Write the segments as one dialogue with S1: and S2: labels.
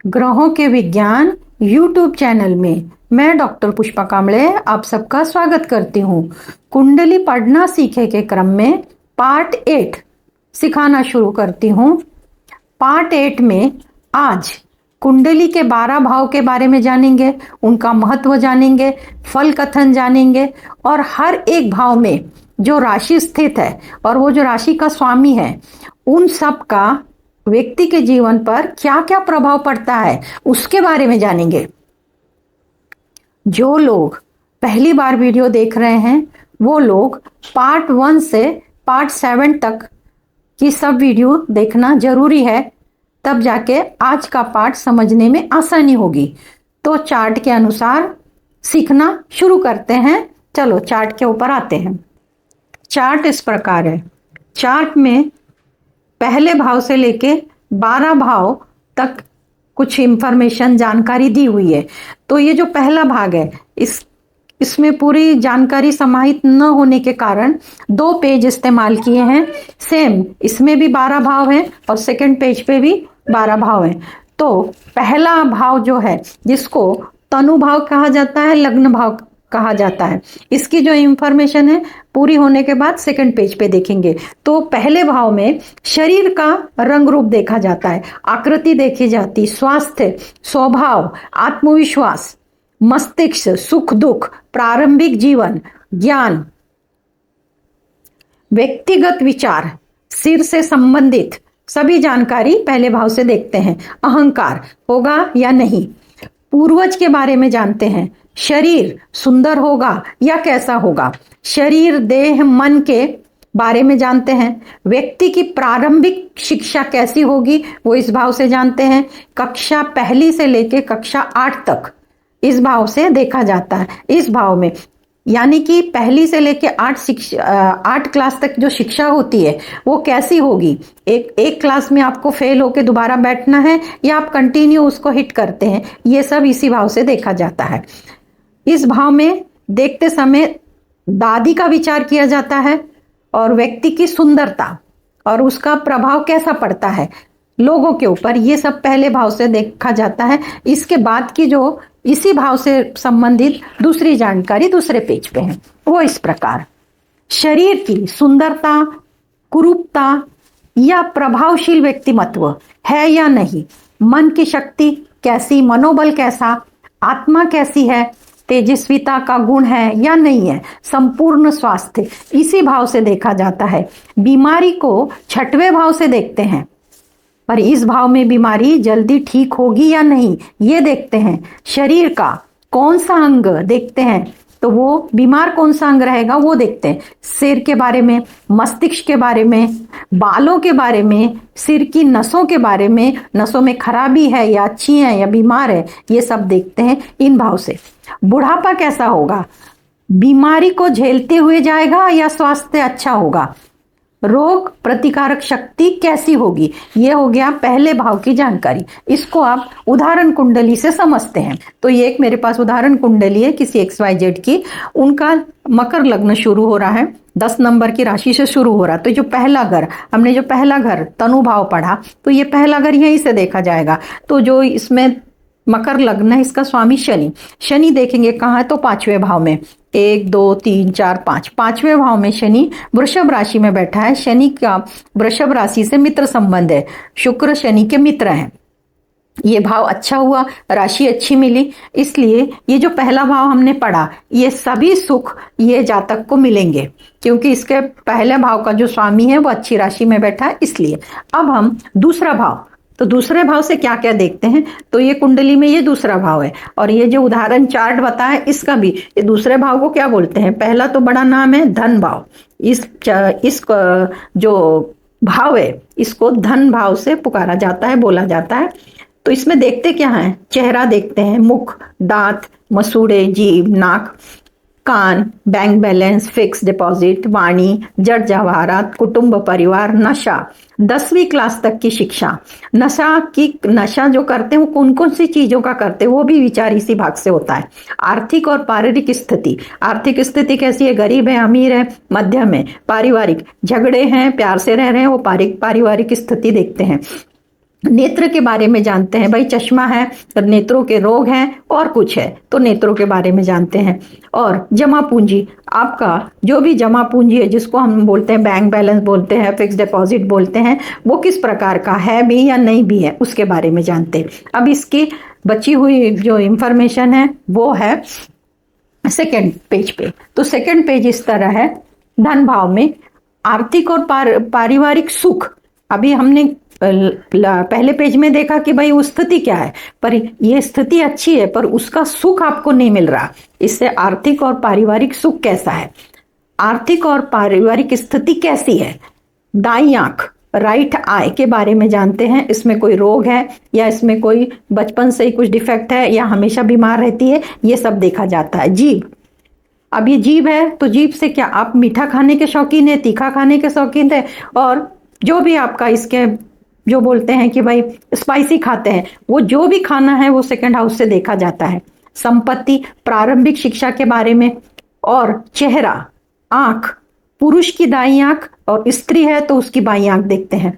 S1: ग्रहों के विज्ञान यूट्यूब चैनल में मैं डॉक्टर पुष्पा कांबळे आप सबका स्वागत करती हूँ। कुंडली पढ़ना सीखे के क्रम में पार्ट 8 सिखाना शुरू करती हूँ। पार्ट 8 में आज कुंडली के 12 भाव के बारे में जानेंगे, उनका महत्व जानेंगे, फल कथन जानेंगे और हर एक भाव में जो राशि स्थित है और वो जो राशि का स्वामी है उन सब का व्यक्ति के जीवन पर क्या क्या प्रभाव पड़ता है उसके बारे में जानेंगे। जो लोग पहली बार वीडियो देख रहे हैं वो लोग पार्ट 1 से पार्ट 7 तक की सब वीडियो देखना जरूरी है, तब जाके आज का पार्ट समझने में आसानी होगी। तो चार्ट के अनुसार सीखना शुरू करते हैं। चलो चार्ट के ऊपर आते हैं। चार्ट इस प्रकार है। चार्ट में पहले भाव से लेके 12 भाव तक कुछ इंफॉर्मेशन जानकारी दी हुई है। तो ये जो पहला भाग है इसमें पूरी जानकारी समाहित न होने के कारण 2 पेज इस्तेमाल किए हैं। सेम इसमें भी 12 भाव हैं और सेकंड पेज पे भी 12 भाव हैं। तो पहला भाव जो है जिसको तनु भाव कहा जाता है, लग्न भाव कहा जाता है, इसकी जो इंफॉर्मेशन है पूरी होने के बाद सेकंड पेज पे देखेंगे। तो पहले भाव में शरीर का रंग रूप देखा जाता है, आकृति देखी जाती, स्वास्थ्य, स्वभाव, आत्मविश्वास, मस्तिष्क, सुख दुख, प्रारंभिक जीवन, ज्ञान, व्यक्तिगत विचार, सिर से संबंधित सभी जानकारी पहले भाव से देखते हैं। अहंकार होगा या नहीं, पूर्वज के बारे में जानते हैं, शरीर सुंदर होगा या कैसा होगा, शरीर देह मन के बारे में जानते हैं, व्यक्ति की प्रारंभिक शिक्षा कैसी होगी वो इस भाव से जानते हैं, कक्षा पहली से लेके कक्षा 8 तक इस भाव से देखा जाता है। इस भाव में यानी कि पहली से लेके 8 क्लास तक जो शिक्षा होती है वो कैसी होगी, एक क्लास में आपको फेल होके दोबारा बैठना है या आप कंटिन्यू उसको हिट करते हैं, ये सब इसी भाव से देखा जाता है। इस भाव में देखते समय दादी का विचार किया जाता है और व्यक्ति की सुंदरता और उसका प्रभाव कैसा पड़ता है लोगों के ऊपर, ये सब पहले भाव से देखा जाता है। इसके बाद की जो इसी भाव से संबंधित दूसरी जानकारी दूसरे पेज पे है वो इस प्रकार। शरीर की सुंदरता, कुरूपता या प्रभावशील व्यक्तिमत्व है या नहीं, मन की शक्ति कैसी, मनोबल कैसा, आत्मा कैसी है, तेजस्विता का गुण है या नहीं है, संपूर्ण स्वास्थ्य इसी भाव से देखा जाता है। बीमारी को 6वें भाव से देखते हैं, पर इस भाव में बीमारी जल्दी ठीक होगी या नहीं ये देखते हैं। शरीर का कौन सा अंग देखते हैं तो वो बीमार कौन सा अंग रहेगा वो देखते हैं। सिर के बारे में, मस्तिष्क के बारे में, बालों के बारे में, सिर की नसों के बारे में, नसों में खराबी है या अच्छी है या बीमार है, ये सब देखते हैं इन भाव से। बुढ़ापा कैसा होगा, बीमारी को झेलते हुए जाएगा या स्वास्थ्य अच्छा होगा, रोग प्रतिकारक शक्ति कैसी होगी, ये हो गया पहले भाव की जानकारी। इसको आप उदाहरण कुंडली से समझते हैं। तो ये एक मेरे पास उदाहरण कुंडली है किसी XYZ की, उनका मकर लग्न शुरू हो रहा है, 10 नंबर की राशि से शुरू हो रहा है। तो जो पहला घर हमने जो पहला घर तनु भाव पढ़ा तो ये पहला घर यहीं से देखा जाएगा। तो जो इसमें मकर लग्न है इसका स्वामी शनि, शनि देखेंगे कहाँ है तो 5वें भाव में, 1 2 3 4 5, 5वें भाव में शनि वृषभ राशि में बैठा है। शनि का वृषभ राशि से मित्र संबंध है, शुक्र शनि के मित्र हैं। ये भाव अच्छा हुआ, राशि अच्छी मिली, इसलिए ये जो पहला भाव हमने पढ़ा ये सभी सुख ये जातक को मिलेंगे क्योंकि इसके पहले भाव का जो स्वामी है वो अच्छी राशि में बैठा है। इसलिए अब हम दूसरा भाव, तो दूसरे भाव से क्या क्या देखते हैं तो ये कुंडली में ये दूसरा भाव है और ये जो उदाहरण चार्ट बताया इसका भी ये दूसरे भाव को क्या बोलते हैं। पहला तो बड़ा नाम है धन भाव, इस जो भाव है इसको धन भाव से पुकारा जाता है, बोला जाता है। तो इसमें देखते क्या है, चेहरा देखते हैं, मुख, दांत, मसूड़े, जीभ, नाक, कान, बैंक बैलेंस, फिक्स डिपॉजिट, वाणी, जड़ जवाहरात, कुटुंब परिवार, नशा, 10वीं क्लास तक की शिक्षा, नशा जो करते हैं वो कौन कौन सी चीजों का करते हैं वो भी विचार इसी भाग से होता है। आर्थिक और पारिवारिक स्थिति, आर्थिक स्थिति कैसी है, गरीब है, अमीर है, मध्यम है, पारिवारिक झगड़े हैं, प्यार से रह रहे हैं, वो पारिवारिक स्थिति देखते हैं। नेत्र के बारे में जानते हैं, भाई चश्मा है तो नेत्रों के रोग हैं, और कुछ है तो नेत्रों के बारे में जानते हैं। और जमा पूंजी, आपका जो भी जमा पूंजी है, जिसको हम बोलते हैं बैंक बैलेंस बोलते हैं, फिक्स डिपॉजिट बोलते हैं, वो किस प्रकार का है भी या नहीं भी है, उसके बारे में जानते हैं। अब इसकी बची हुई जो इंफॉर्मेशन है वो है सेकेंड पेज पे। तो सेकेंड पेज इस तरह है, धन भाव में आर्थिक और पारिवारिक सुख। अभी हमने पहले पेज में देखा कि भाई वो स्थिति क्या है, पर ये स्थिति अच्छी है पर उसका सुख आपको नहीं मिल रहा। इससे आर्थिक और पारिवारिक सुख कैसा है, आर्थिक और पारिवारिक स्थिति कैसी है। दाई आंख, राइट आई के बारे में जानते हैं, इसमें कोई रोग है या इसमें कोई बचपन से ही कुछ डिफेक्ट है या हमेशा बीमार रहती है, ये सब देखा जाता है। जीभ, अब ये जीभ है तो जीभ से क्या आप मीठा खाने के शौकीन है, तीखा खाने के शौकीन है, और जो भी आपका इसके जो बोलते हैं कि भाई स्पाइसी खाते हैं, वो जो भी खाना है वो सेकंड हाउस से देखा जाता है। संपत्ति, प्रारंभिक शिक्षा के बारे में, और चेहरा, आंख, पुरुष की दाई आंख और स्त्री है तो उसकी बाई आंख देखते हैं।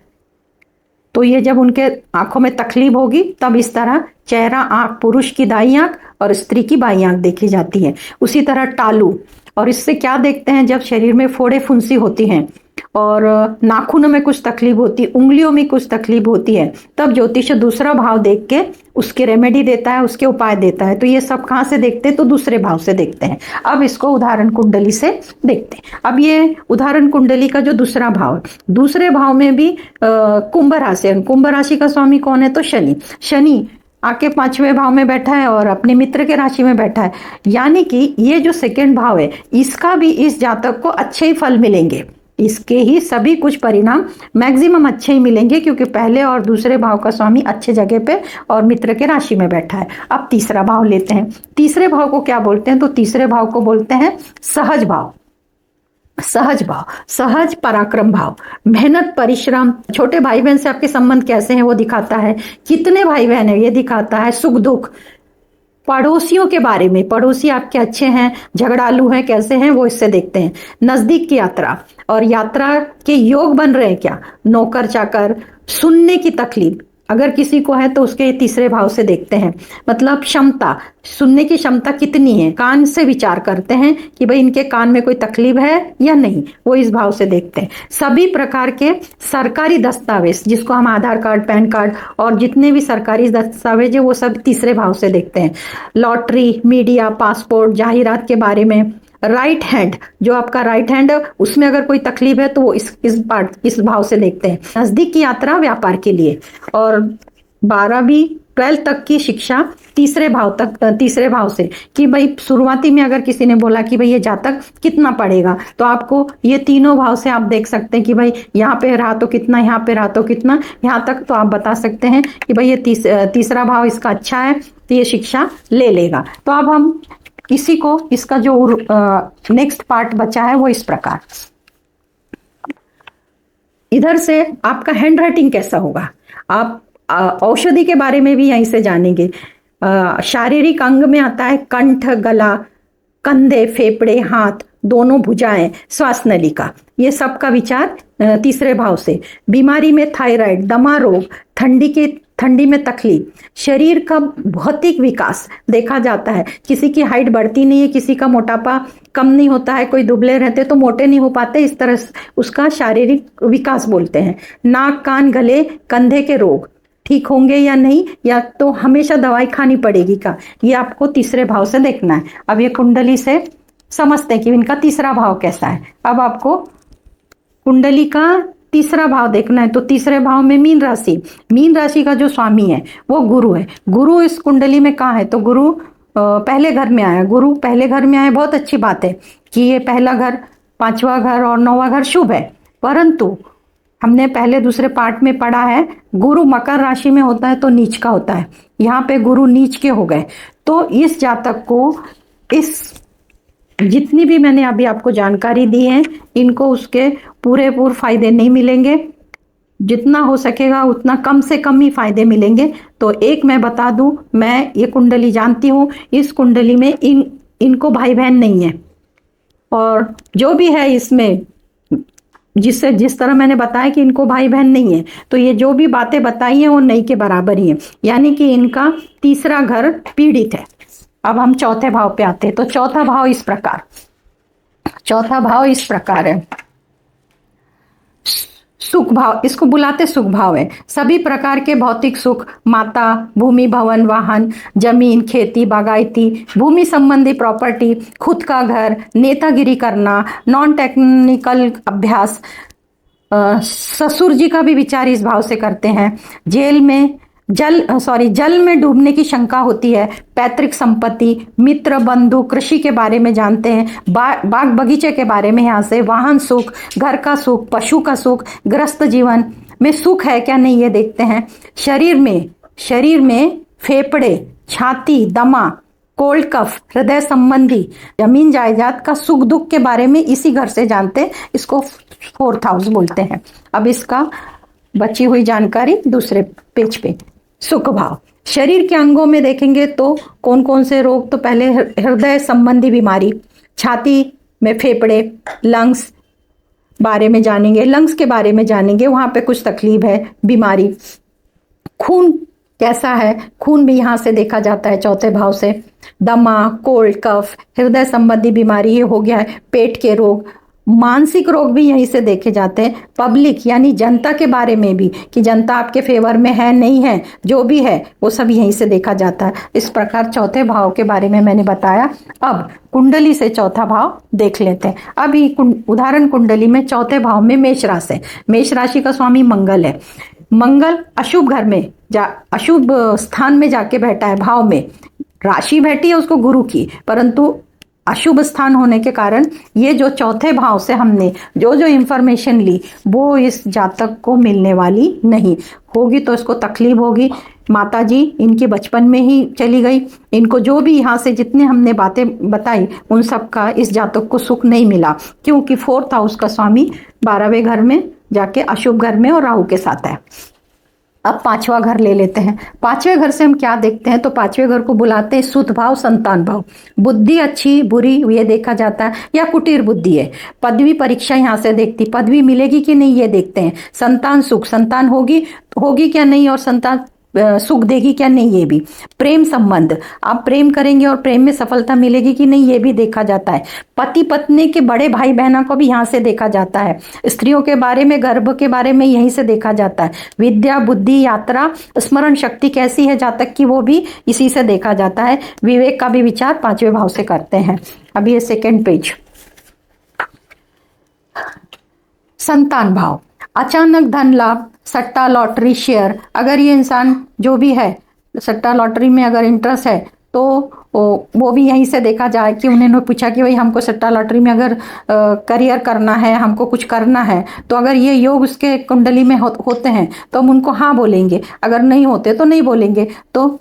S1: तो ये जब उनके आंखों में तकलीफ होगी तब इस तरह चेहरा, आंख, पुरुष की दाई आंख और स्त्री की बाई आंख देखी जाती है। उसी तरह टालू, और इससे क्या देखते हैं, जब शरीर में फोड़े फुंसी होती हैं और नाखूनों में कुछ तकलीफ होती है, उंगलियों में कुछ तकलीफ होती है, तब ज्योतिष दूसरा भाव देख के उसके रेमेडी देता है, उसके उपाय देता है। तो ये सब कहाँ से देखते हैं, तो दूसरे भाव से देखते हैं। अब इसको उदाहरण कुंडली से देखते हैं। अब ये उदाहरण कुंडली का जो दूसरा भाव है, दूसरे भाव में भी कुंभ राशि है। कुंभ राशि का स्वामी कौन है, तो शनि। शनि आके 5वें भाव में बैठा है और अपने मित्र के राशि में बैठा है, यानी कि ये जो सेकंड भाव है इसका भी इस जातक को अच्छे ही फल मिलेंगे। इसके ही सभी कुछ परिणाम मैक्सिमम अच्छे ही मिलेंगे, क्योंकि पहले और दूसरे भाव का स्वामी अच्छे जगह पे और मित्र के राशि में बैठा है। अब तीसरा भाव लेते हैं। तीसरे भाव को क्या बोलते हैं, तो तीसरे भाव को बोलते हैं सहज भाव। सहज भाव, सहज पराक्रम भाव, मेहनत, परिश्रम, छोटे भाई बहन से आपके संबंध कैसे हैं वो दिखाता है, कितने भाई बहन है ये दिखाता है, सुख दुख, पड़ोसियों के बारे में, पड़ोसी आपके अच्छे हैं, झगड़ालू हैं, कैसे हैं वो इससे देखते हैं। नजदीक की यात्रा, और यात्रा के योग बन रहे हैं क्या, नौकर चाकर, सुनने की तकलीफ अगर किसी को है तो उसके तीसरे भाव से देखते हैं। मतलब क्षमता, सुनने की क्षमता कितनी है, कान से विचार करते हैं कि भाई इनके कान में कोई तकलीफ है या नहीं, वो इस भाव से देखते हैं। सभी प्रकार के सरकारी दस्तावेज, जिसको हम आधार कार्ड, पैन कार्ड और जितने भी सरकारी दस्तावेज है वो सब तीसरे भाव से देखते हैं। लॉटरी, मीडिया, पासपोर्ट, जाहिरात के बारे में। राइट हैंड, जो आपका राइट हैंड है उसमें अगर कोई तकलीफ है तो वो इस भाव से देखते हैं। नजदीक की यात्रा व्यापार के लिए, और 12वीं 12th तक की शिक्षा तीसरे भाव से, कि भाई शुरुआती में अगर किसी ने बोला कि भाई ये जातक कितना पढ़ेगा, तो आपको ये तीनों भाव से आप देख सकते हैं कि भाई यहाँ पे रहा तो कितना, यहाँ पे रहा तो कितना, यहाँ तक तो आप बता सकते हैं कि भाई ये तीसरा भाव इसका अच्छा है तो ये शिक्षा ले लेगा। तो अब हम इसी को, इसका जो नेक्स्ट पार्ट बचा है वो इस प्रकार। इधर से आपका हैंड राइटिंग कैसा होगा, आप औषधि के बारे में भी यहीं से जानेंगे। शारीरिक अंग में आता है कंठ, गला, कंधे, फेफड़े, हाथ, दोनों भुजाएं, श्वास नलिका, ये सब का विचार तीसरे भाव से। बीमारी में थायराइड, दमा रोग, ठंडी में तकलीफ, शरीर का भौतिक विकास देखा जाता है। किसी की हाइट बढ़ती नहीं है, किसी का मोटापा कम नहीं होता है, कोई दुबले रहते तो मोटे नहीं हो पाते, इस तरह उसका शारीरिक विकास बोलते हैं। नाक, कान, गले, कंधे के रोग ठीक होंगे या नहीं, या तो हमेशा दवाई खानी पड़ेगी का, ये आपको तीसरे भाव से देखना है। अब ये कुंडली से समझते हैं कि इनका तीसरा भाव कैसा है। अब आपको कुंडली का तीसरा भाव देखना है, तो तीसरे भाव में मीन राशि का जो स्वामी है वो गुरु है। गुरु इस कुंडली में कहाँ है, तो गुरु पहले घर में आया। गुरु पहले घर में आए, बहुत अच्छी बात है कि ये पहला घर, 5वां घर और 9वां घर शुभ है, परंतु हमने पहले दूसरे पार्ट में पढ़ा है गुरु मकर राशि में होता है तो नीच का होता है, यहाँ पे गुरु नीच के हो गए। तो इस जातक को इस जितनी भी मैंने अभी आपको जानकारी दी है, इनको उसके पूरे फायदे नहीं मिलेंगे, जितना हो सकेगा उतना कम से कम ही फायदे मिलेंगे। तो एक मैं बता दूं, मैं ये कुंडली जानती हूँ, इस कुंडली में इनको भाई बहन नहीं है, और जो भी है इसमें जिससे जिस तरह मैंने बताया कि इनको भाई बहन नहीं है, तो ये जो भी बातें बताई हैं वो नहीं के बराबर ही है, यानी कि इनका तीसरा घर पीड़ित है। अब हम चौथे भाव पे आते हैं। तो चौथा भाव इस प्रकार है। सुख भाव, इसको बुलाते सुख भाव है। सभी प्रकार के भौतिक सुख, माता, भूमि, भवन, वाहन, जमीन, खेती, बागायती, भूमि संबंधी प्रॉपर्टी, खुद का घर, नेतागिरी करना, नॉन टेक्निकल अभ्यास, ससुर जी का भी विचार इस भाव से करते हैं। जल में डूबने की शंका होती है। पैतृक संपत्ति, मित्र, बंधु, कृषि के बारे में जानते हैं। बाग बगीचे के बारे में, यहाँ से वाहन सुख, घर का सुख, पशु का सुख, गृहस्थ जीवन में सुख है क्या नहीं ये देखते हैं। शरीर में फेफड़े, छाती, दमा, कोल्ड कफ, हृदय संबंधी, जमीन जायदाद का सुख दुख के बारे में इसी घर से जानते हैं। इसको फोर्थ हाउस बोलते हैं। अब इसका बची हुई जानकारी दूसरे पेज पे। सुख भाव, शरीर के अंगों में देखेंगे तो कौन कौन से रोग, तो पहले हृदय संबंधी बीमारी, छाती में फेफड़े, लंग्स बारे में जानेंगे, लंग्स के बारे में जानेंगे, वहां पे कुछ तकलीफ है, बीमारी। खून कैसा है, खून भी यहां से देखा जाता है चौथे भाव से। दमा, कोल्ड कफ, हृदय संबंधी बीमारी, ये हो गया है। पेट के रोग, मानसिक रोग भी यहीं से देखे जाते हैं। पब्लिक यानी जनता के बारे में भी, कि जनता आपके फेवर में है नहीं है, जो भी है वो सब यहीं से देखा जाता है। इस प्रकार चौथे भाव के बारे में मैंने बताया। अब कुंडली से चौथा भाव देख लेते हैं। अभी उदाहरण कुंडली में चौथे भाव में मेष राशि, मेष राशि का स्वामी मंगल है। मंगल अशुभ घर में अशुभ स्थान में जाके बैठा है, भाव में। राशि बैठी है उसको गुरु की, परंतु अशुभ स्थान होने के कारण ये जो चौथे भाव से हमने जो जो इंफॉर्मेशन ली वो इस जातक को मिलने वाली नहीं होगी। तो इसको तकलीफ होगी। माता जी इनके बचपन में ही चली गई, इनको जो भी यहाँ से जितने हमने बातें बताई उन सब का इस जातक को सुख नहीं मिला, क्योंकि फोर्थ हाउस का स्वामी 12वें घर में जाके अशुभ घर में और राहु के साथ है। अब पांचवा घर ले लेते हैं। पांचवें घर से हम क्या देखते हैं, तो पांचवें घर को बुलाते हैं सुध भाव, संतान भाव। बुद्धि अच्छी बुरी ये देखा जाता है, या कुटीर बुद्धि है। पदवी परीक्षा यहाँ से देखती, पदवी मिलेगी कि नहीं ये देखते हैं। संतान सुख, संतान होगी क्या नहीं, और संतान सुख देगी क्या नहीं ये भी। प्रेम संबंध, आप प्रेम करेंगे और प्रेम में सफलता मिलेगी कि नहीं ये भी देखा जाता है। पति पत्नी के बड़े भाई बहनों को भी यहाँ से देखा जाता है। स्त्रियों के बारे में, गर्भ के बारे में यहीं से देखा जाता है। विद्या, बुद्धि, यात्रा, स्मरण शक्ति कैसी है जातक की वो भी इसी से देखा जाता है। विवेक का भी विचार पांचवें भाव से करते हैं। अब ये सेकेंड पेज। संतान भाव, अचानक धन लाभ, सट्टा, लॉटरी, शेयर। अगर ये इंसान जो भी है सट्टा लॉटरी में अगर इंटरेस्ट है तो वो भी यहीं से देखा जाए कि उन्होंने पूछा कि भाई हमको सट्टा लॉटरी में अगर करियर करना है, हमको कुछ करना है, तो अगर ये योग उसके कुंडली में होते हैं तो हम उनको हाँ बोलेंगे, अगर नहीं होते तो नहीं बोलेंगे। तो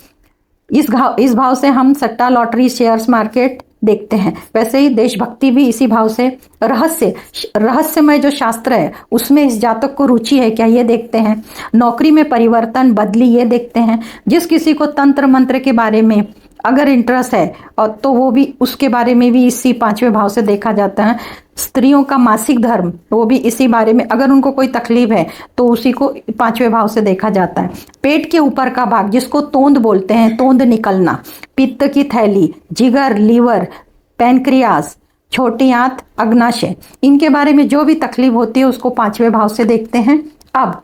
S1: इस भाव से हम सट्टा लॉटरी, शेयर्स मार्केट देखते हैं। वैसे ही देशभक्ति भी इसी भाव से। रहस्यमय जो शास्त्र है उसमें इस जातक को रुचि है क्या ये देखते हैं। नौकरी में परिवर्तन, बदली ये देखते हैं। जिस किसी को तंत्र मंत्र के बारे में अगर इंटरेस्ट है और तो वो भी उसके बारे में भी इसी पांचवें भाव से देखा जाता है। स्त्रियों का मासिक धर्म वो भी इसी बारे में, अगर उनको कोई तकलीफ है तो उसी को पांचवें भाव से देखा जाता है। पेट के ऊपर का भाग जिसको तोंद बोलते हैं, तोंद निकलना, पित्त की थैली, जिगर, लीवर, पैनक्रियास, छोटी आंत, अग्नाशय, इनके बारे में जो भी तकलीफ होती है उसको पांचवें भाव से देखते हैं। अब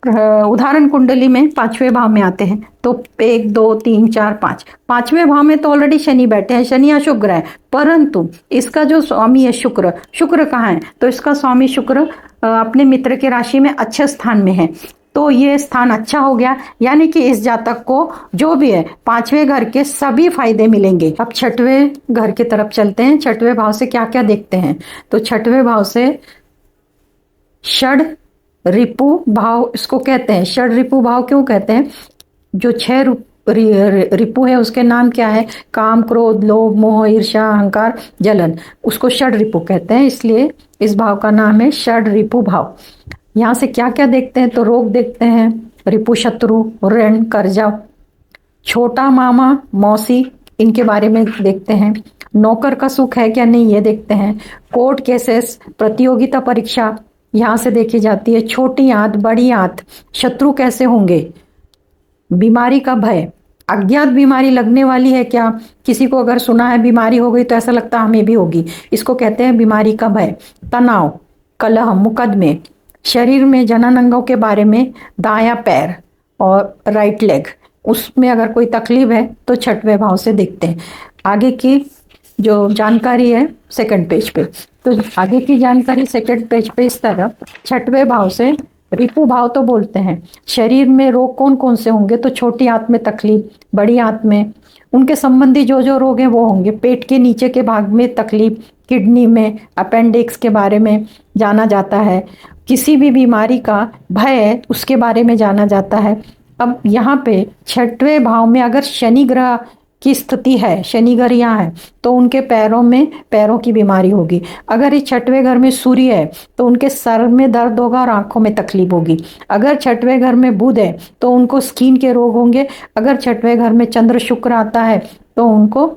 S1: उदाहरण कुंडली में पांचवें भाव में आते हैं तो 1 2 3 4 5, पांचवें भाव में तो ऑलरेडी शनि बैठे हैं। शनि अशुभ ग्रह है, परंतु इसका जो स्वामी है शुक्र कहाँ है, तो इसका स्वामी शुक्र अपने मित्र के राशि में अच्छे स्थान में है। तो ये स्थान अच्छा हो गया, यानी कि इस जातक को जो भी है पांचवें घर के सभी फायदे मिलेंगे। अब छठवें घर की तरफ चलते हैं। छठवें भाव से क्या क्या देखते हैं, तो छठवें भाव से षड रिपु भाव इसको कहते हैं। षड रिपु भाव क्यों कहते हैं, जो 6 रिपु है उसके नाम क्या है, काम, क्रोध, लोभ, मोह, ईर्ष्या, अहंकार, जलन, उसको षड रिपु कहते हैं, इसलिए इस भाव का नाम है षड रिपु भाव। यहाँ से क्या क्या देखते हैं, तो रोग देखते हैं, रिपु शत्रु, ऋण, कर्जा, छोटा मामा, मौसी, इनके बारे में देखते हैं। नौकर का सुख है क्या नहीं ये देखते हैं। कोर्ट केसेस, प्रतियोगिता परीक्षा यहाँ से देखी जाती है। छोटी आंत, बड़ी आंत, शत्रु कैसे होंगे, बीमारी का भय, अज्ञात बीमारी लगने वाली है क्या, किसी को अगर सुना है बीमारी हो गई तो ऐसा लगता है हमें भी होगी, इसको कहते हैं बीमारी का भय। तनाव, कलह, मुकदमे, शरीर में जनन अंगों के बारे में, दायां पैर और राइट लेग, उसमें अगर कोई तकलीफ है तो छठवें भाव से देखते हैं। आगे की जो जानकारी है सेकंड पेज पे, तो आगे की जानकारी सेकंड पेज पे इस तरह, छठवें भाव से रिपु भाव तो बोलते हैं। शरीर में रोग कौन कौन से होंगे, तो छोटी आंत में तकलीफ, बड़ी आंत में, उनके संबंधी जो जो रोग हैं वो होंगे। पेट के नीचे के भाग में तकलीफ, किडनी में, अपेंडिक्स के बारे में जाना जाता है। किसी भी बीमारी का भय है उसके बारे में जाना जाता है। अब यहाँ पे छठवें भाव में अगर शनि ग्रह की स्थिति है, शनि ग्रह यहाँ है, तो उनके पैरों में पैरों की बीमारी होगी। अगर इस छठवें घर में सूर्य है तो उनके सर में दर्द होगा और आंखों में तकलीफ होगी। अगर छठवें घर में बुध है तो उनको स्किन के रोग होंगे। अगर छठवें घर में चंद्र शुक्र आता है तो उनको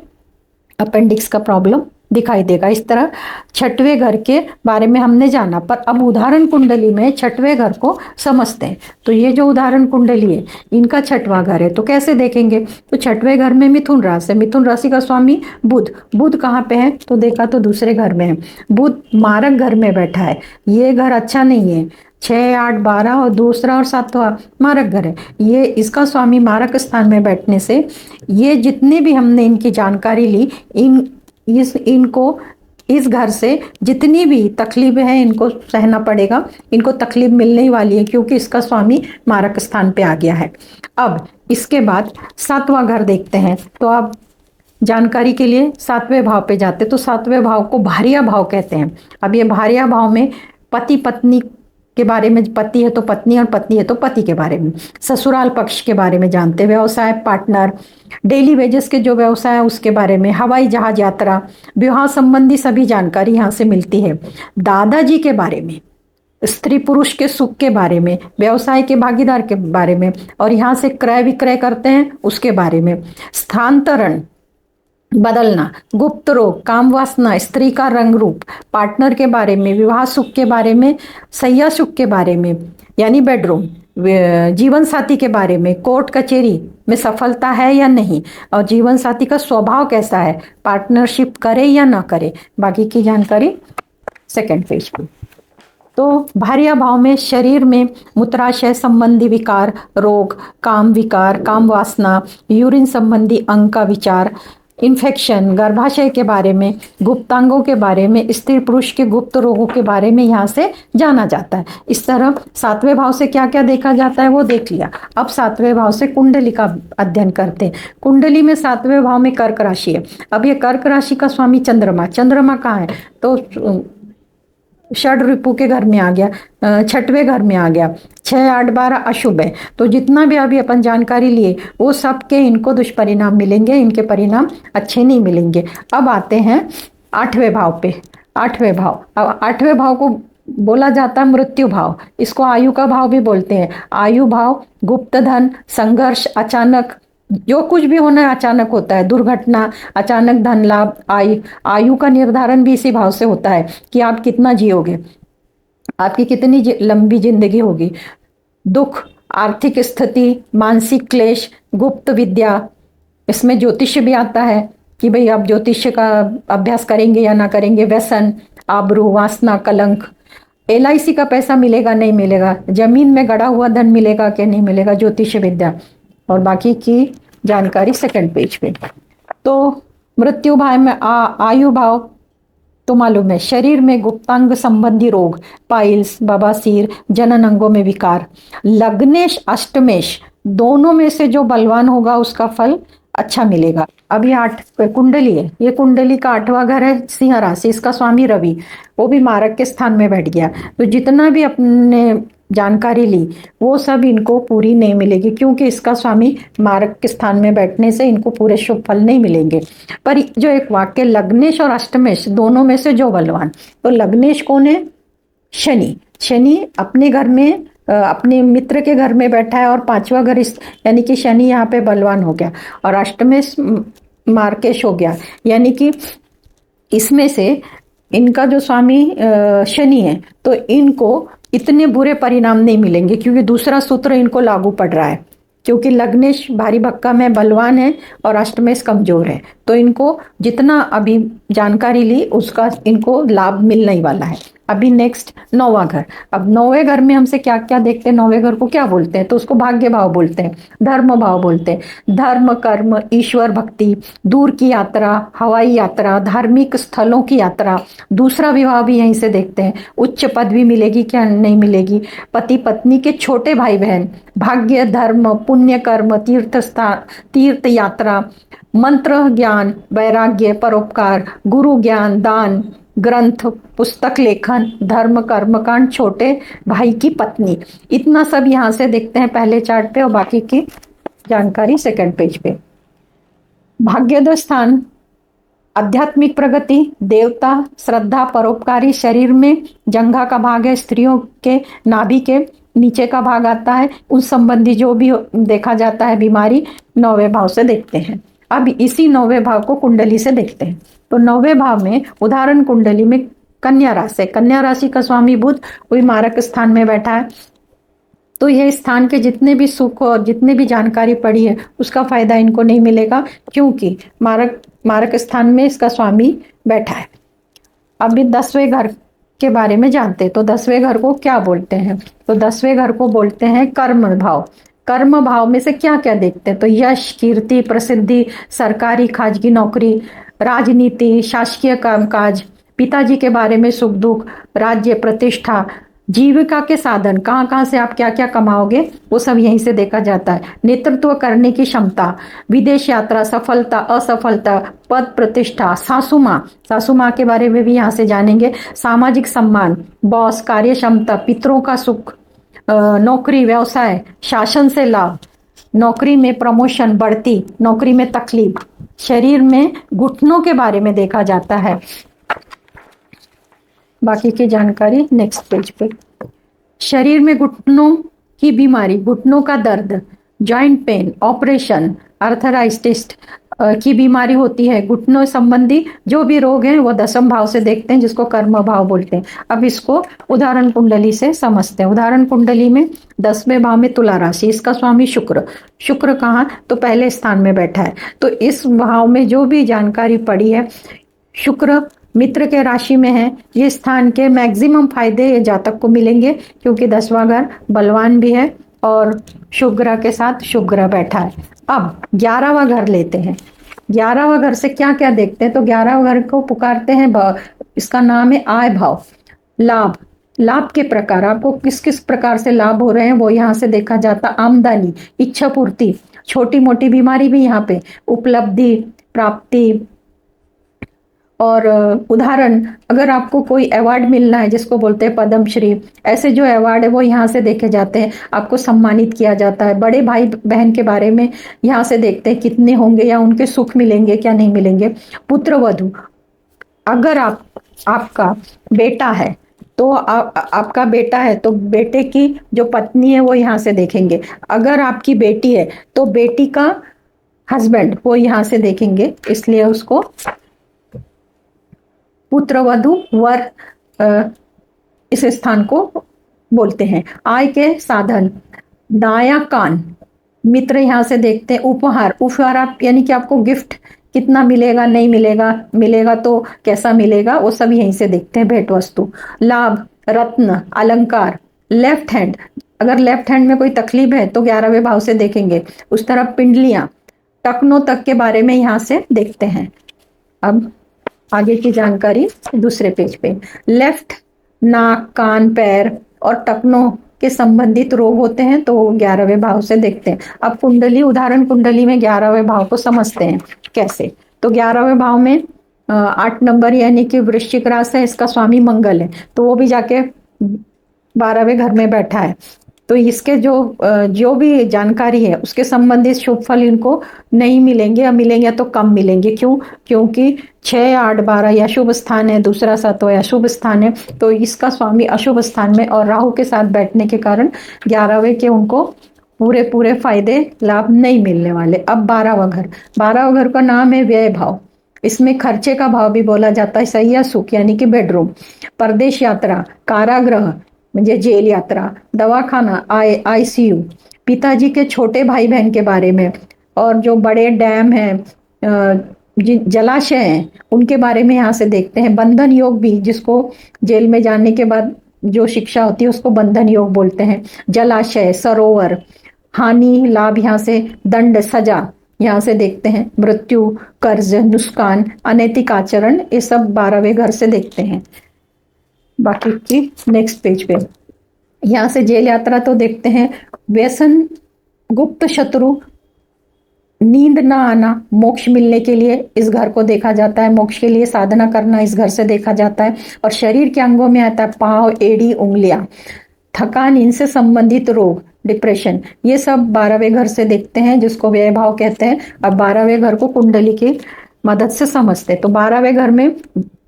S1: अपेंडिक्स का प्रॉब्लम दिखाई देगा। इस तरह छठवें घर के बारे में हमने जाना, पर अब उदाहरण कुंडली में छठवें घर को समझते हैं। तो ये जो उदाहरण कुंडली है इनका छठवां घर है, तो कैसे देखेंगे, तो छठवें घर में मिथुन राशि, मिथुन राशि का स्वामी बुध, बुध कहाँ पे है, तो देखा तो दूसरे घर में है। बुध मारक घर में बैठा है, ये घर अच्छा नहीं है। 6, 8, 12 और दूसरा और 7वां मारक घर है। ये इसका स्वामी मारक स्थान में बैठने से ये जितने भी हमने इनकी जानकारी ली, इनको इस घर से जितनी भी तकलीफ है इनको सहना पड़ेगा, इनको तकलीफ मिलने ही वाली है क्योंकि इसका स्वामी मारक स्थान पे आ गया है। अब इसके बाद 7वां घर देखते हैं, तो आप जानकारी के लिए 7वें भाव पे जाते, तो 7वें भाव को भार्या भाव कहते हैं। अब ये भार्या भाव में पति पत्नी के बारे में, पति है तो पत्नी और पत्नी है तो पति के बारे में, ससुराल पक्ष के बारे में जानते, व्यवसाय, पार्टनर, डेली वेजेस के जो व्यवसाय है उसके बारे में, हवाई जहाज यात्रा, विवाह संबंधी सभी जानकारी यहाँ से मिलती है। दादाजी के बारे में, स्त्री पुरुष के सुख के बारे में, व्यवसाय के भागीदार के बारे में, और यहाँ से क्रय विक्रय करते हैं उसके बारे में, स्थानांतरण, बदलना, गुप्त रोग, काम वासना, स्त्री का रंग रूप, पार्टनर के बारे में, विवाह सुख के बारे में, सैया सुख के बारे में यानी बेडरूम, जीवन साथी के बारे में, कोर्ट कचहरी में सफलता है या नहीं, और जीवन साथी का स्वभाव कैसा है, पार्टनरशिप करे या ना करे। बाकी की जानकारी सेकंड पेज पे। तो भार्या भाव में शरीर में मूत्राशय संबंधी विकार, रोग, काम विकार, काम वासना, यूरिन संबंधी अंग का विचार, इन्फेक्शन, गर्भाशय के बारे में, गुप्तांगों के बारे में, स्त्री पुरुष के गुप्त रोगों के बारे में यहाँ से जाना जाता है। इस तरह 7वें भाव से क्या क्या देखा जाता है वो देख लिया। अब 7वें भाव से कुंडली का अध्ययन करते हैं। कुंडली में 7वें भाव में कर्क राशि है। अब ये कर्क राशि का स्वामी चंद्रमा, चंद्रमा कहाँ है, तो षड रिपु के घर में आ गया, 6वें घर में आ गया। 6, 8, 12 अशुभ है। तो जितना भी अभी अपन जानकारी लिए वो सब के इनको दुष्परिणाम मिलेंगे, इनके परिणाम अच्छे नहीं मिलेंगे। अब आते हैं 8वें भाव पे। 8वें भाव, अब 8वें भाव को बोला जाता है मृत्यु भाव, इसको आयु का भाव भी बोलते हैं। आयु भाव गुप्त धन, संघर्ष, अचानक जो कुछ भी होना है अचानक होता है, दुर्घटना, अचानक धन लाभ। आयु का निर्धारण भी इसी भाव से होता है कि आप कितना जियोगे, आपकी कितनी लंबी जिंदगी होगी। दुख, आर्थिक स्थिति, मानसिक क्लेश, गुप्त विद्या, इसमें ज्योतिष भी आता है कि भाई आप ज्योतिष का अभ्यास करेंगे या ना करेंगे। व्यसन, आबरू, वासना, कलंक, LIC का पैसा मिलेगा नहीं मिलेगा, जमीन में गड़ा हुआ धन मिलेगा कि नहीं मिलेगा, ज्योतिष विद्या, और बाकी की जानकारी सेकंड पेज पे। तो मृत्यु भाव में आयु भाव तो मालूम है, शरीर में गुप्तांग संबंधी रोग, पाइल्स, बवासीर, जनन अंगों में विकार। लग्नेश अष्टमेश दोनों में से जो बलवान होगा उसका फल अच्छा मिलेगा। अब ये 8 कुंडली है, ये कुंडली का 8वां घर है सिंह राशि, इसका स्वामी रवि, वो भी मारक के स्थान में बैठ गया। तो जितना भी अपने जानकारी ली वो सब इनको पूरी नहीं मिलेगी क्योंकि इसका स्वामी मारक के स्थान में बैठने से इनको पूरे शुभ फल नहीं मिलेंगे। पर जो एक वाक्य लग्नेश और अष्टमेश दोनों में से जो बलवान, तो लग्नेश कौन है, शनि। शनि अपने घर में अपने मित्र के घर में बैठा है और 5वां घर यानी कि शनि यहाँ पे बलवान हो गया, और अष्टमेश मार्केश हो गया, यानी कि इसमें से इनका जो स्वामी शनि है, तो इनको इतने बुरे परिणाम नहीं मिलेंगे, क्योंकि दूसरा सूत्र इनको लागू पड़ रहा है। क्योंकि लग्नेश भारी भक्कम है, बलवान है, और अष्टमेश कमजोर है, तो इनको जितना अभी जानकारी ली उसका इनको लाभ मिलने ही वाला है। अभी नेक्स्ट नौवा घर। अब नौवे घर में हमसे क्या क्या देखते हैं, नौवे घर को क्या बोलते हैं, तो उसको भाग्य भाव बोलते हैं, धर्म भाव बोलते हैं। धर्म, कर्म, ईश्वर भक्ति, दूर की यात्रा, हवाई यात्रा, धार्मिक स्थलों की यात्रा। दूसरा विवाह भी यहीं से देखते हैं, उच्च पदवी मिलेगी क्या नहीं मिलेगी, पति पत्नी के छोटे भाई बहन, भाग्य, धर्म, पुण्य कर्म, तीर्थ यात्रा, मंत्र ज्ञान, वैराग्य, परोपकार, गुरु ज्ञान, दान, ग्रंथ, पुस्तक लेखन, धर्म, कर्मकांड, छोटे भाई की पत्नी। इतना सब यहाँ से देखते हैं पहले चार्ट पे, और बाकी की जानकारी सेकंड पेज पे। भाग्योदय स्थान, आध्यात्मिक प्रगति, देवता, श्रद्धा, परोपकारी। शरीर में जंघा का भाग है, स्त्रियों के नाभि के नीचे का भाग आता है, उस संबंधी जो भी देखा जाता है बीमारी, नौवे भाव से देखते हैं। अब इसी नौवे भाव को कुंडली से देखते हैं। तो नौवे भाव में उदाहरण कुंडली में कन्या राशि, कन्या राशि का स्वामी बुध वही मारक स्थान में बैठा है। तो यह स्थान के जितने भी सुख और जितने भी जानकारी पड़ी है उसका फायदा इनको नहीं मिलेगा, क्योंकि मारक स्थान में इसका स्वामी बैठा है। अभी 10वें घर के बारे में जानते हैं। तो 10वें घर को क्या बोलते हैं, तो 10वें घर को बोलते हैं कर्म भाव। कर्म भाव में से क्या क्या देखते हैं, तो यश, कीर्ति, प्रसिद्धि, सरकारी खाजगी नौकरी, राजनीति, शासकीय कामकाज, पिताजी के बारे में सुख दुख, राज्य, प्रतिष्ठा, जीविका के साधन, कहाँ कहाँ से आप क्या क्या कमाओगे वो सब यहीं से देखा जाता है। नेतृत्व करने की क्षमता, विदेश यात्रा, सफलता, असफलता, पद प्रतिष्ठा, सासू माँ के बारे में भी यहाँ से जानेंगे। सामाजिक सम्मान, बॉस, कार्य क्षमता, पितरों का सुख, नौकरी, व्यवसाय, शासन से लाभ, नौकरी में प्रमोशन, बढ़ती, नौकरी में तकलीफ। शरीर में घुटनों के बारे में देखा जाता है। बाकी की जानकारी नेक्स्ट पेज पे। शरीर में घुटनों की बीमारी, घुटनों का दर्द, जॉइंट पेन, ऑपरेशन, आर्थराइटिस की बीमारी होती है। घुटनों संबंधी जो भी रोग हैं वो 10वें भाव से देखते हैं, जिसको कर्म भाव बोलते हैं। अब इसको उदाहरण कुंडली से समझते हैं। उदाहरण कुंडली में 10वें भाव में तुला राशि, इसका स्वामी शुक्र कहाँ, तो पहले स्थान में बैठा है। तो इस भाव में जो भी जानकारी पड़ी है, शुक्र मित्र के राशि में है, ये स्थान के मैक्सिमम फायदे ये जातक को मिलेंगे, क्योंकि 10वां घर बलवान भी है और शुभ ग्रह के साथ शुभ ग्रह बैठा है। अब 11वां घर लेते हैं। 11वां घर से क्या क्या देखते हैं, तो 11वां घर को पुकारते हैं, इसका नाम है आय भाव। लाभ के प्रकार, आपको किस किस प्रकार से लाभ हो रहे हैं वो यहाँ से देखा जाता। आमदनी, इच्छा पूर्ति, छोटी मोटी बीमारी भी यहाँ पे, उपलब्धि, प्राप्ति, और उदाहरण, अगर आपको कोई अवार्ड मिलना है जिसको बोलते हैं पद्मश्री, ऐसे जो अवार्ड है वो यहाँ से देखे जाते हैं, आपको सम्मानित किया जाता है। बड़े भाई बहन के बारे में यहाँ से देखते हैं कितने होंगे या उनके सुख मिलेंगे क्या नहीं मिलेंगे। पुत्र वधु, अगर आपका बेटा है तो आपका बेटा है तो बेटे की जो पत्नी है वो यहाँ से देखेंगे। अगर आपकी बेटी है तो बेटी का हस्बैंड वो यहाँ से देखेंगे, इसलिए उसको पुत्र वधु वर इस स्थान को बोलते हैं। आय के साधन, दाया कान, मित्र यहाँ से देखते हैं। उपहार आप यानी कि आपको गिफ्ट कितना मिलेगा नहीं मिलेगा, मिलेगा तो कैसा मिलेगा, वो सब यहीं से देखते हैं। भेंट वस्तु, लाभ, रत्न, अलंकार। लेफ्ट हैंड, अगर लेफ्ट हैंड में कोई तकलीफ है तो 11वें भाव से देखेंगे। उस तरफ पिंडलियां, टखनों तक के बारे में यहाँ से देखते हैं। अब आगे की जानकारी दूसरे पेज पे। लेफ्ट नाक, कान, पैर और टखनों के संबंधित रोग होते हैं तो 11वें भाव से देखते हैं। अब कुंडली, उदाहरण कुंडली में 11वें भाव को समझते हैं कैसे। तो 11वें भाव में 8 नंबर यानी कि वृश्चिक राशि है, इसका स्वामी मंगल है, तो वो भी जाके 12वें घर में बैठा है। तो इसके जो भी जानकारी है उसके संबंधित शुभ फल इनको नहीं मिलेंगे, या मिलेंगे तो कम मिलेंगे। क्यों? क्योंकि 6, 8, 12 या शुभ स्थान है, दूसरा 7 या शुभ स्थान है, तो इसका स्वामी अशुभ स्थान में और राहु के साथ बैठने के कारण 11वें के उनको पूरे फायदे लाभ नहीं मिलने वाले। अब 12वां घर, 12वां घर का नाम है व्यय भाव। इसमें खर्चे का भाव भी बोला जाता है, सैया सुख यानी कि बेडरूम, परदेश यात्रा, कारागृह म्हणजे जेल यात्रा, दवाखाना आईसीयू, पिताजी के छोटे भाई बहन के बारे में, और जो बड़े डैम हैं, जलाशय हैं, उनके बारे में यहाँ से देखते हैं। बंधन योग भी, जिसको जेल में जाने के बाद जो शिक्षा होती है उसको बंधन योग बोलते हैं। जलाशय, सरोवर, हानि लाभ यहाँ से, दंड सजा यहाँ से देखते हैं। मृत्यु, कर्ज, नुकसान, अनैतिक आचरण, ये सब 12वें घर से देखते हैं। बाकी की नेक्स्ट पेज पे यहाँ से जेल यात्रा तो देखते हैं। व्यसन, गुप्त शत्रु, नींद ना आना, मोक्ष मिलने के लिए इस घर को देखा जाता है। मोक्ष के लिए साधना करना इस घर से देखा जाता है। और शरीर के अंगों में आता है पांव, एड़ी, उंगलियां, थकान, इनसे संबंधित रोग, डिप्रेशन, ये सब 12वें घर से देखते हैं, जिसको व्यय भाव कहते हैं। अब 12वें घर को कुंडली की मदद से समझते हैं। तो 12वें घर में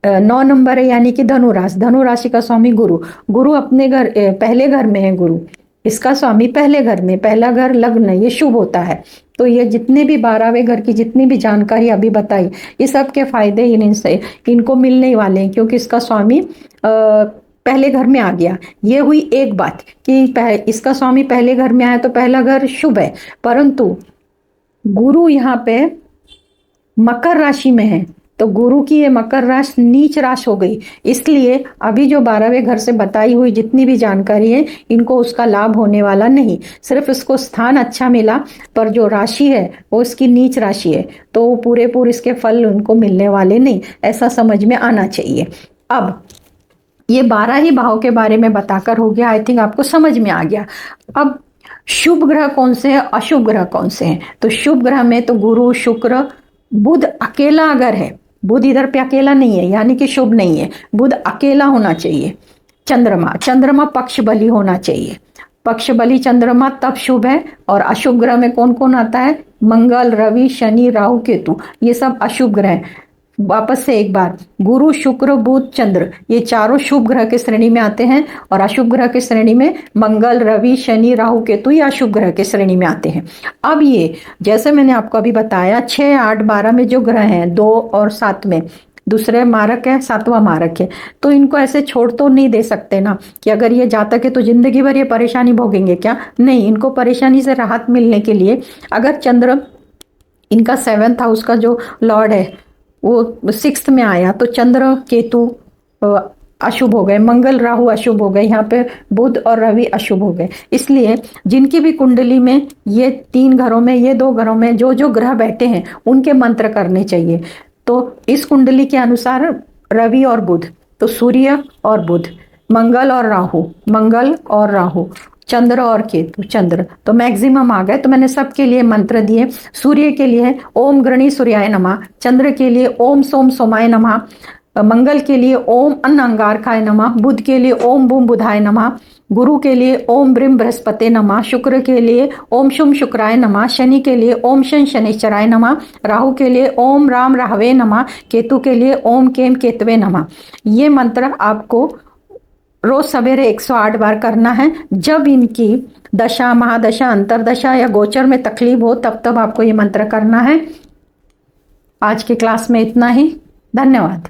S1: 9 नंबर है, यानी कि धनु राशि। धनु राशि का स्वामी गुरु। गुरु अपने घर पहले घर में है। गुरु इसका स्वामी पहले घर में, पहला घर लग्न, ये शुभ होता है। तो ये जितने भी 12वें घर की जितनी भी जानकारी अभी बताई, ये सब के फायदे इनसे इनको मिलने वाले हैं, क्योंकि इसका स्वामी पहले घर में आ गया। ये हुई एक बात कि इसका स्वामी पहले घर में आया तो पहला घर शुभ है, परंतु गुरु यहाँ पे मकर राशि में है, तो गुरु की ये मकर राशि नीच राशि हो गई। इसलिए अभी जो 12वें घर से बताई हुई जितनी भी जानकारी है, इनको उसका लाभ होने वाला नहीं। सिर्फ इसको स्थान अच्छा मिला, पर जो राशि है वो इसकी नीच राशि है, तो पूरे इसके फल उनको मिलने वाले नहीं, ऐसा समझ में आना चाहिए। अब ये 12 ही भाव के बारे में बताकर हो गया। आई थिंक आपको समझ में आ गया। अब शुभ ग्रह कौन से हैं, अशुभ ग्रह कौन से हैं? तो शुभ ग्रह में तो गुरु, शुक्र, बुध अकेला अगर है, बुध इधर पे अकेला नहीं है यानी कि शुभ नहीं है, बुध अकेला होना चाहिए। चंद्रमा पक्ष बली होना चाहिए। पक्ष बली चंद्रमा तब शुभ है। और अशुभ ग्रह में कौन कौन आता है? मंगल, रवि, शनि, राहु, केतु, ये सब अशुभ ग्रह हैं। वापस से एक बार, गुरु, शुक्र, बुध, चंद्र, ये चारों शुभ ग्रह के श्रेणी में आते हैं, और अशुभ ग्रह के श्रेणी में मंगल, रवि, शनि, राहु, केतु, ये अशुभ ग्रह के श्रेणी में आते हैं। अब ये जैसे मैंने आपको अभी बताया, 6, 8, 12 में जो ग्रह हैं, 2 और 7 में दूसरे मारक है, 7वां मारक है, तो इनको ऐसे छोड़ तो नहीं दे सकते ना कि अगर ये जातक है तो जिंदगी भर ये परेशानी भोगेंगे क्या? नहीं, इनको परेशानी से राहत मिलने के लिए अगर चंद्र इनका 7th हाउस का जो लॉर्ड है वो 6th में आया, तो चंद्र केतु अशुभ हो गए, मंगल राहु अशुभ हो गए, यहाँ पे बुध और रवि अशुभ हो गए। इसलिए जिनकी भी कुंडली में ये 3 घरों में, ये 2 घरों में जो जो ग्रह बैठे हैं उनके मंत्र करने चाहिए। तो इस कुंडली के अनुसार रवि और बुध, तो सूर्य और बुध, मंगल और राहु, मंगल और राहु, चंद्र और केतु, चंद्र, तो मैक्सिमम आ गए। तो मैंने सबके लिए मंत्र दिए। सूर्य के लिए ओम गृणी सूर्याय नमः, चंद्र के लिए ओम सोम सोमाय नमः, मंगल के लिए ओम अन्न अंगारकाय नमः, बुध के लिए ओम बूम बुधाय नमः, गुरु के लिए ओम ब्रिम बृहस्पति नमः, शुक्र के लिए ओम शुम शुक्राय नमः, शनि के लिए ओम शन शनिश्चराय नमः, राहु के लिए ओम राम राहवे नमः, केतु के लिए ओम केम केतवे नमः। ये मंत्र आपको रोज सवेरे 108 बार करना है। जब इनकी दशा, महादशा, अंतरदशा या गोचर में तकलीफ हो तब आपको ये मंत्र करना है। आज की क्लास में इतना ही। धन्यवाद।